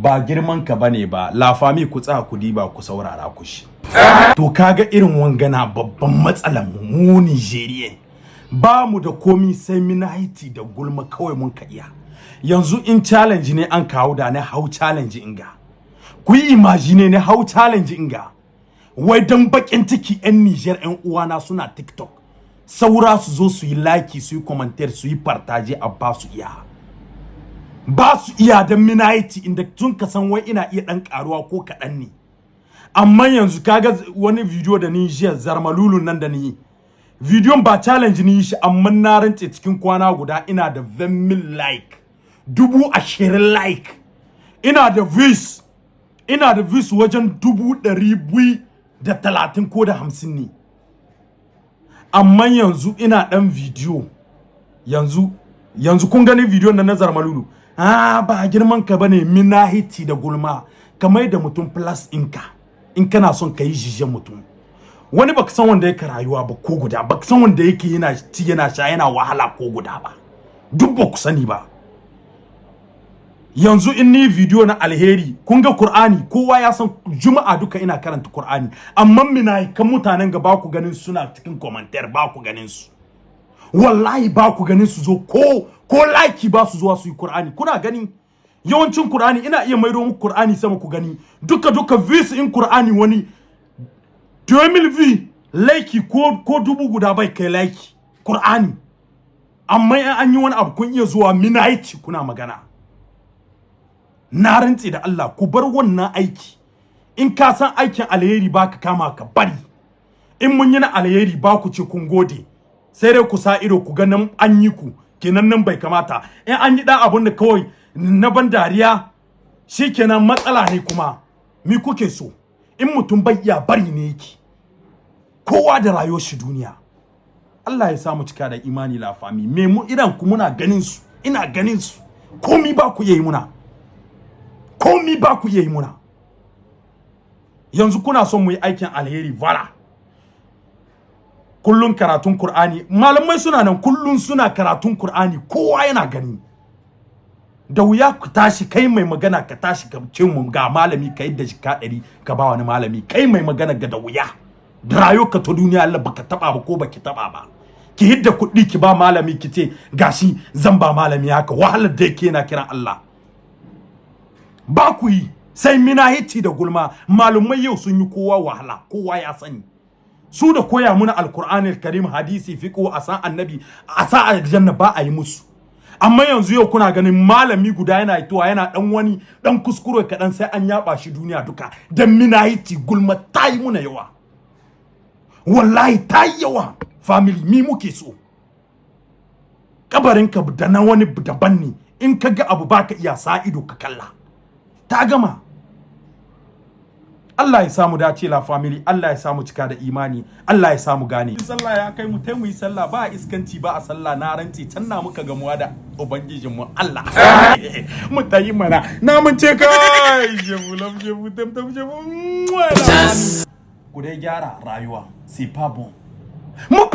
ba girman ka bane ba la fami ku tsaya ku diba ku saurara ku shi to kaga irin wangana babban matsalar mu Nigeria ba mu da komi sai minaiti da gulma kawai mun ka iya yanzu in challenge ne an kawo da ne how challenge inga ku yi imagine ne how challenge inga wai dan bakin ciki yan Niger yan uwana suna TikTok saura su zo su yi like su yi commentaire su yi partage a ba su iya dan minaiti inda tun ka san wai ina iya dan karuwa ko kadan ne amma yanzu kaga wani video da ni jiya zarmalulun nan da ni video ba challenge ni shi amma na rantse cikin kwana guda ina da 20,000 like 20,000 like ina da views wajen 230 ko da 50 ne amma yanzu ina dan video yanzu kun gani video na zarmalulu ba girman ka bane minahiti da gulma kamar da mutum plus inka in kana son kai jijen mutum wani baka san wanda yake rayuwa ba ko guda baka san wanda yake yana ci yana sha yana wahala ko guda ba duk ba ku sani ba yanzu in ni video na alheri kun ga Qur'ani kowa ya san juma'a duka ina karanta Qur'ani amma mina kan mutanen ga ba ku ganin suna cikin commentaire ba ku ganin su wallahi ba ku ganin su zo ko like ba su zuwa su yi Qur'ani kuna gani yawancin Qur'ani ina iya maido muku Qur'ani sama ku gani duka views in Qur'ani wani 2000 views like ko dubu guda bai kai like Qur'ani amma in an yi wani abu kun iya zuwa minaici kuna magana na rantsi da Allah ku bar wannan aiki in ka san aikin alheri baka kama ka bari in mun yi na alheri ba ku ce kun gode sai dai ku sa ido ku ga nan an yi ku kenan nan bai kamata in an yi dan abun da kawai na ban dariya shikenan matsala ne kuma mi kuke so in mutum bai iya bari ne yake kowa da rayuwar shi duniya Allah ya samu cika da imani la fami me mu idan ku muna ganin su ina ganin su komi ba ku yi muna yanzu kuna son mu yi aikin alheri vala kullun karatun Qur'ani malamai suna nan kullun suna karatun Qur'ani kowa yana gani da wuya ku tashi kai mai magana ka tashi ka ce mu ga malami kai da jika 100 ka ba wani malami kai mai magana ga da wuya da rayuwarka ta duniya Allah baka taba ba ko baki taba ba ki hidda kuɗi ki ba malami ki ce gashi zan ba malami haka wahalar da yake yana kiran Allah ba ku yi sai minahiti da gulma malumai yau sun yi kowa wahala kowa ya sani su da koya muna alqur'anil karim hadisi fiqh a san annabi a sa aljanna ba a yi musu amma yanzu yau kuna ganin malami guda yana itowa yana dan wani dan kuskure kadan sai an yaba shi duniya duka dan minahiti gulma tayi muna yawa wallahi tayi yawa family mi muke so kabarin ka da na wani daban ne in kaga abu baka iya sa ido ka kalla ta gama Allah ya samu dace la family Allah ya samu cika da imani Allah ya samu gane sallah ya kai mu taimu yi sallah ba iskanci ba a sallah na ranci can na muka gamuwa da ubangijin mu Allah mu tayi mana na mun ce kai jebulam jebu tam jebu ku dai gyara rayuwa c'est pas bon mu